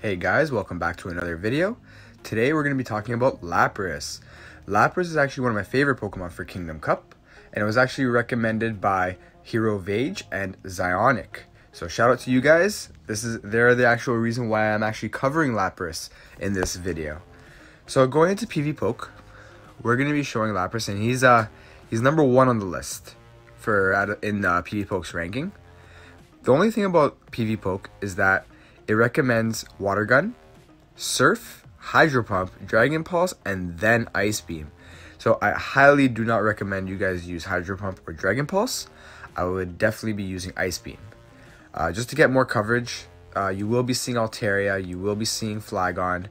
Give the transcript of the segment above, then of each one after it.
Hey guys, welcome back to another video. Today we're going to be talking about Lapras. Lapras is actually one of my favorite Pokemon for Kingdom Cup, and it was actually recommended by Hero Vage and Zyonik. So shout out to you guys. They're the actual reason why I'm actually covering Lapras in this video. So going into PvPoke, we're going to be showing Lapras, and he's number 1 on the list in PvPoke's ranking. The only thing about PvPoke is that it recommends Water Gun, Surf, Hydro Pump, Dragon Pulse, and then Ice Beam. So I highly do not recommend you guys use Hydro Pump or Dragon Pulse. I would definitely be using Ice Beam. Just to get more coverage, you will be seeing Altaria, you will be seeing Flygon,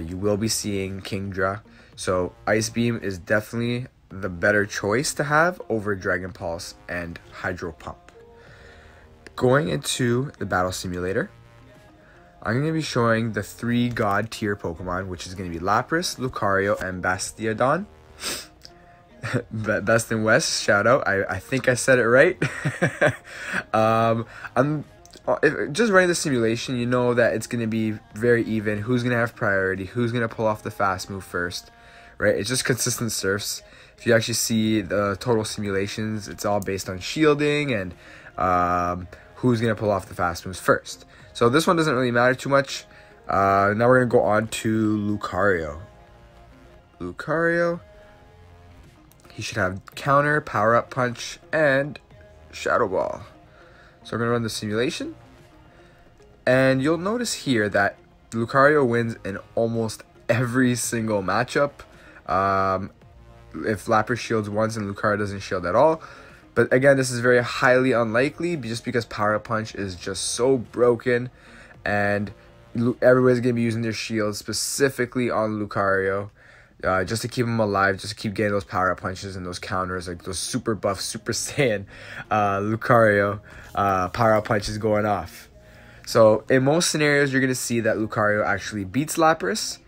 you will be seeing Kingdra. So Ice Beam is definitely the better choice to have over Dragon Pulse and Hydro Pump. Going into the battle simulator, I'm going to be showing the 3 god tier Pokemon, which is going to be Lapras, Lucario, and Bastiodon. Best in West, shout out. I think I said it right. Just running the simulation, you know that it's going to be very even. Who's going to have priority? Who's going to pull off the fast move first? Right? It's just consistent surfs. If you actually see the total simulations, it's all based on shielding and who's going to pull off the fast moves first. So this one doesn't really matter too much. Now we're going to go on to Lucario. Lucario, he should have Counter, Power Up Punch, and Shadow Ball. So we're going to run the simulation. And you'll notice here that Lucario wins in almost every single matchup. If Lapras shields once and Lucario doesn't shield at all. But again, this is very highly unlikely just because Power Up Punch is just so broken. And everybody's going to be using their shields specifically on Lucario. Just to keep him alive, just to keep getting those Power Up Punches and those counters, like those super buff, Super Saiyan Lucario Power Up Punches going off. So in most scenarios, you're going to see that Lucario actually beats Lapras.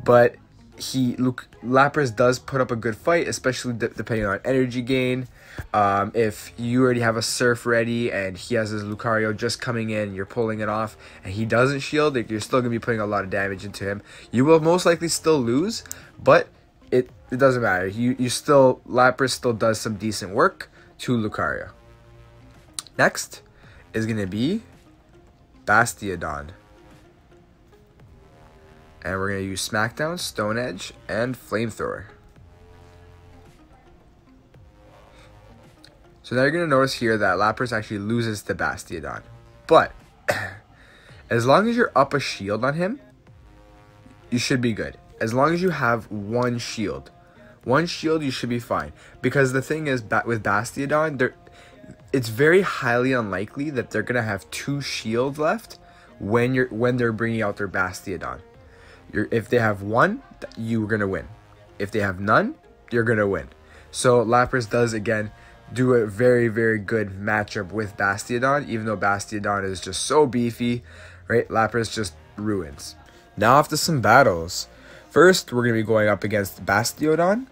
But Lapras does put up a good fight, especially depending on energy gain. If you already have a Surf ready and he has his Lucario just coming in, you're pulling it off, and he doesn't shield, you're still going to be putting a lot of damage into him. You will most likely still lose, but it doesn't matter. Lapras still does some decent work to Lucario. Next is going to be Bastiodon. And we're going to use Smackdown, Stone Edge, and Flamethrower. So now you're going to notice here that Lapras actually loses to Bastiodon. But as long as you're up a shield on him, you should be good. As long as you have one shield, you should be fine. Because the thing is, with Bastiodon, it's very highly unlikely that they're going to have 2 shields left when they're bringing out their Bastiodon. If they have 1, you're going to win. If they have none, you're going to win. So Lapras does, again, do a very, very good matchup with Bastiodon, even though Bastiodon is just so beefy, right? Lapras just ruins. Now off to some battles. First, we're going to be going up against Bastiodon.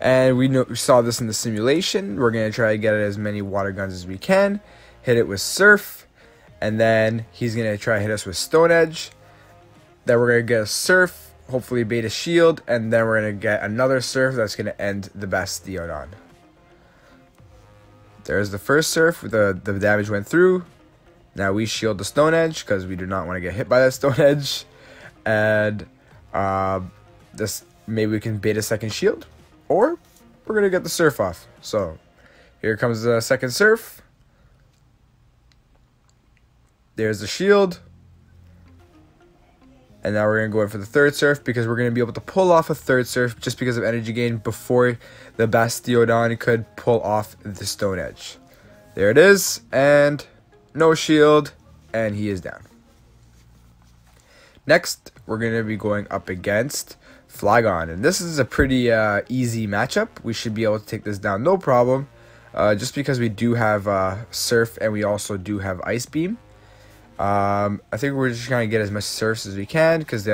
And we saw this in the simulation. We're going to try to get as many water guns as we can. Hit it with Surf. And then he's going to try to hit us with Stone Edge. Then we're going to get a Surf, hopefully bait a shield, and then we're going to get another Surf that's going to end the Bastiodon. There's the first Surf, the damage went through. Now we shield the Stone Edge because we do not want to get hit by that Stone Edge. And maybe we can bait a second shield, or we're going to get the Surf off. So here comes the second Surf. There's the shield. And now we're going to go in for the third Surf because we're going to be able to pull off a third Surf just because of energy gain before the Bastiodon could pull off the Stone Edge. There it is, and no shield, and he is down. Next, we're going to be going up against Flygon, and this is a pretty easy matchup. We should be able to take this down no problem, just because we do have Surf and we also do have Ice Beam. I think we're just trying to get as much Surfs as we can because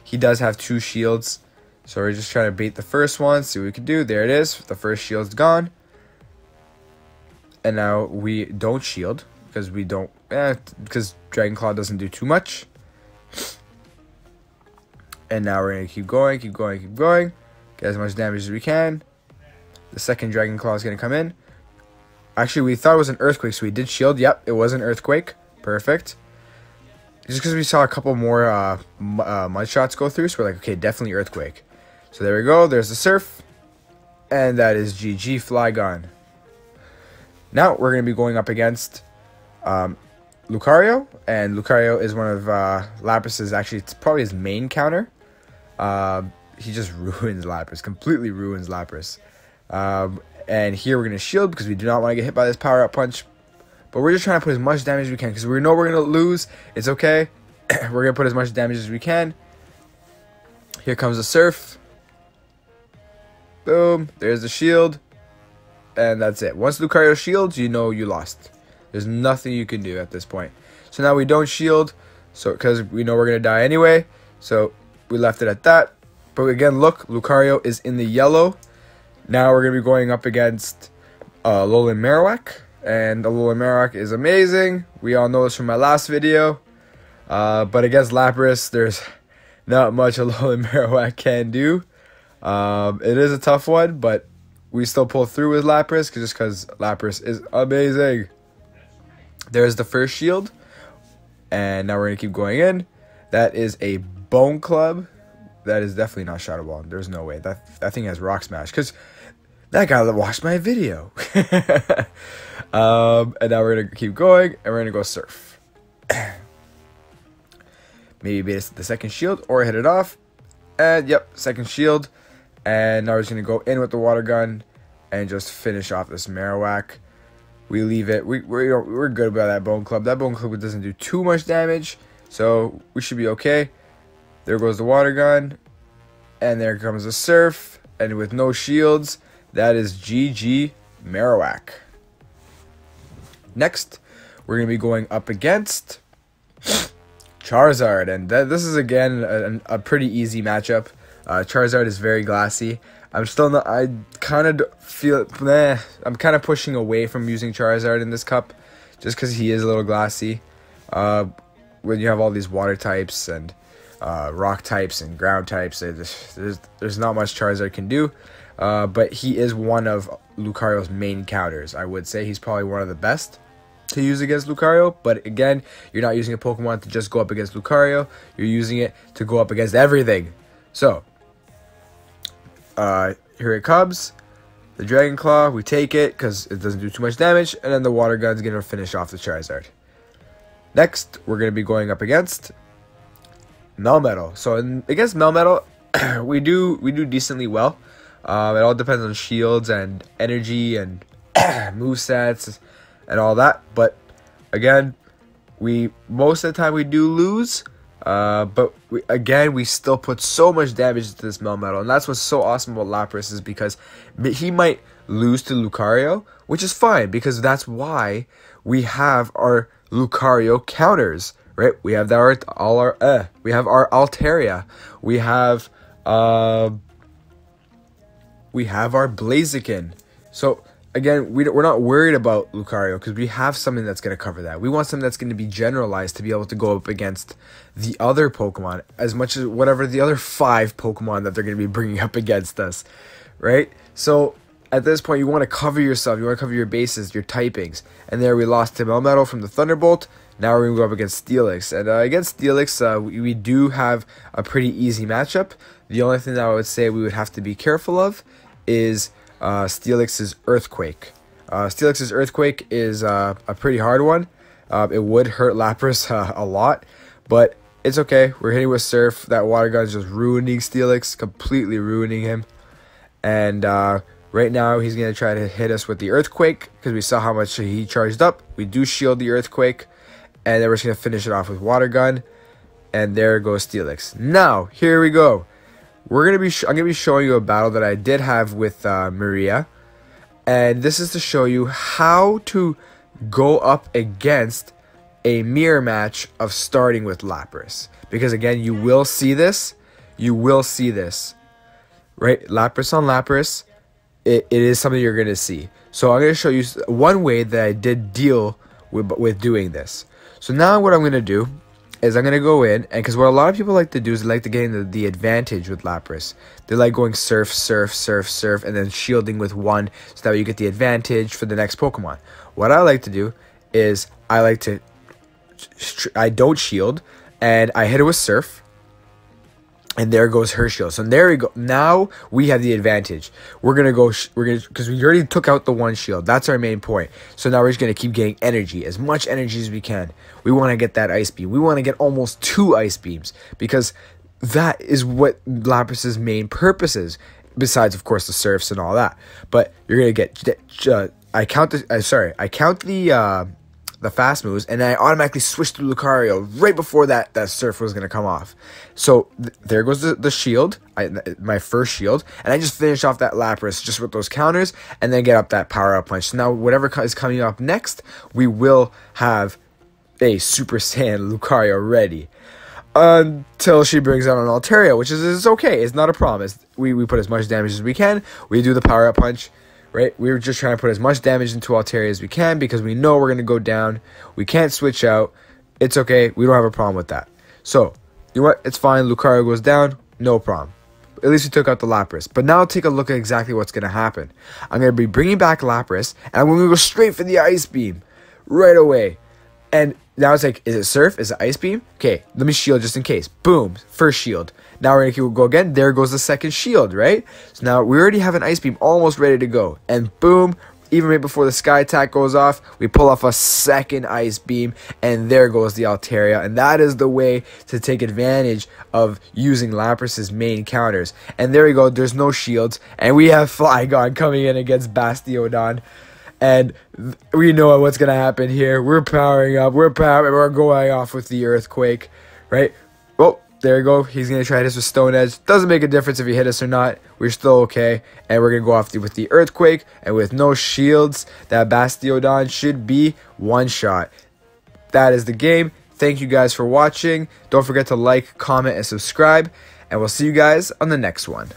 he does have 2 shields. So we're just trying to bait the first one, see what we can do. There it is. The first shield's gone. And now we don't shield because we don't, because Dragon Claw doesn't do too much. And now we're going to keep going, keep going, keep going. Get as much damage as we can. The second Dragon Claw is going to come in. Actually, we thought it was an Earthquake, so we did shield. Yep, it was an Earthquake. Perfect. Just because we saw a couple more mud shots go through, so we're like, okay, definitely Earthquake. So there we go. There's the Surf. And that is GG Flygon. Now we're going to be going up against Lucario. And Lucario is one of Lapras's, actually, it's probably his main counter. He just ruins Lapras, completely ruins Lapras. And here we're going to shield because we do not want to get hit by this power-up punch. But we're just trying to put as much damage as we can because we know we're going to lose. It's okay. We're going to put as much damage as we can. Here comes the Surf. Boom. There's the shield. And that's it. Once Lucario shields, you know you lost. There's nothing you can do at this point. So now we don't shield, so because we know we're going to die anyway. So we left it at that. But again, look, Lucario is in the yellow. Now we're going to be going up against Alolan Marowak. And Alolan Marowak is amazing. We all know this from my last video. But against Lapras, there's not much Alolan Marowak can do. It is a tough one, but we still pull through with Lapras just because Lapras is amazing. There's the first shield. And now we're going to keep going in. That is a Bone Club. That is definitely not Shadow Ball. There's no way. That thing has Rock Smash. Because that guy that watched my video. And now we're going to keep going. And we're going to go Surf. Maybe bait the second shield or hit it off. And yep, second shield. And now we're just going to go in with the Water Gun. And just finish off this Marowak. We leave it. We're good about that Bone Club. That Bone Club doesn't do too much damage. So we should be okay. There goes the Water Gun. And there comes the Surf. And with no shields, that is GG Marowak. Next, we're going to be going up against Charizard. And this is, again, a pretty easy matchup. Charizard is very glassy. I'm still not, I kind of feel, I'm kind of pushing away from using Charizard in this cup. Just because he is a little glassy. When you have all these water types and rock types and ground types, there's not much Charizard can do. But he is one of Lucario's main counters. I would say he's probably one of the best to use against Lucario. But again, you're not using a Pokemon to just go up against Lucario. You're using it to go up against everything. So, here it comes. The Dragon Claw, we take it because it doesn't do too much damage. And then the Water Gun's going to finish off the Charizard. Next, we're going to be going up against Melmetal. So against Melmetal, we do decently well. It all depends on shields and energy and movesets and all that. But again, most of the time we do lose. But we still put so much damage into this Melmetal. And that's what's so awesome about Lapras is because he might lose to Lucario, which is fine because that's why we have our Lucario counters, right? We have our Altaria. We have our Blaziken. So again, we're not worried about Lucario because we have something that's going to cover that. We want something that's going to be generalized to be able to go up against the other Pokemon as much as whatever the other 5 Pokemon that they're going to be bringing up against us, right? So at this point, you want to cover yourself. You want to cover your bases, your typings. And there we lost to Melmetal from the Thunderbolt. Now we're going to go up against Steelix. And against Steelix, we do have a pretty easy matchup. The only thing that I would say we would have to be careful of is Steelix's Earthquake. Steelix's Earthquake is a pretty hard one. It would hurt Lapras a lot, but it's okay. We're hitting with Surf. That Water Gun is just ruining Steelix, completely ruining him. And right now he's going to try to hit us with the Earthquake because we saw how much he charged up. We do shield the Earthquake, and then we're just going to finish it off with Water Gun. And there goes Steelix. Now, here we go. I'm gonna be showing you a battle that I did have with Maria, and this is to show you how to go up against a mirror match of starting with Lapras. Because again, you will see this, right? Lapras on Lapras, it is something you're gonna see. So I'm gonna show you one way that I did deal with doing this. So now what I'm gonna do is I'm going to go in, and because what a lot of people like to do is they like to gain the advantage with Lapras. They like going surf, surf, surf, surf, and then shielding with one, so that way you get the advantage for the next Pokemon. What I like to do is I don't shield, and I hit it with surf. And there goes her shield. So there we go. Now we have the advantage. We're gonna go. Because we already took out the one shield. That's our main point. So now we're just gonna keep getting energy, as much energy as we can. We want to get that ice beam. We want to get almost 2 ice beams, because that is what Lapras's main purpose is. Besides, of course, the surfs and all that. But you're gonna get. I count the fast moves, and I automatically switched to Lucario right before that surf was going to come off. So there goes the shield, my first shield, and I just finish off that Lapras just with those counters, and then get up that power-up punch. So now whatever is coming up next, we will have a Super Saiyan Lucario ready. Until she brings out an Altaria, which is okay, it's not a problem. We put as much damage as we can, we do the power-up punch. Right, we were just trying to put as much damage into Altaria as we can, because we know we're going to go down. We can't switch out. It's okay. We don't have a problem with that. So, you know what? It's fine. Lucario goes down. No problem. At least we took out the Lapras. But now take a look at exactly what's going to happen. I'm going to be bringing back Lapras, and I'm going to go straight for the Ice Beam right away. And now it's like, is it Surf? Is it Ice Beam? Okay, let me shield just in case. Boom, first shield. Now we're going to go again. There goes the second shield, right? So now we already have an Ice Beam almost ready to go. And boom, even right before the Sky Attack goes off, we pull off a second Ice Beam. And there goes the Altaria. And that is the way to take advantage of using Lapras's main counters. And there we go. There's no shields. And we have Flygon coming in against Bastiodon. And we know what's going to happen here. We're powering up. We're going off with the Earthquake, right? Oh, there we go. He's going to try this with Stone Edge. Doesn't make a difference if he hit us or not. We're still okay. And we're going to go off with the Earthquake. And with no shields, that Bastiodon should be one shot. That is the game. Thank you guys for watching. Don't forget to like, comment, and subscribe. And we'll see you guys on the next one.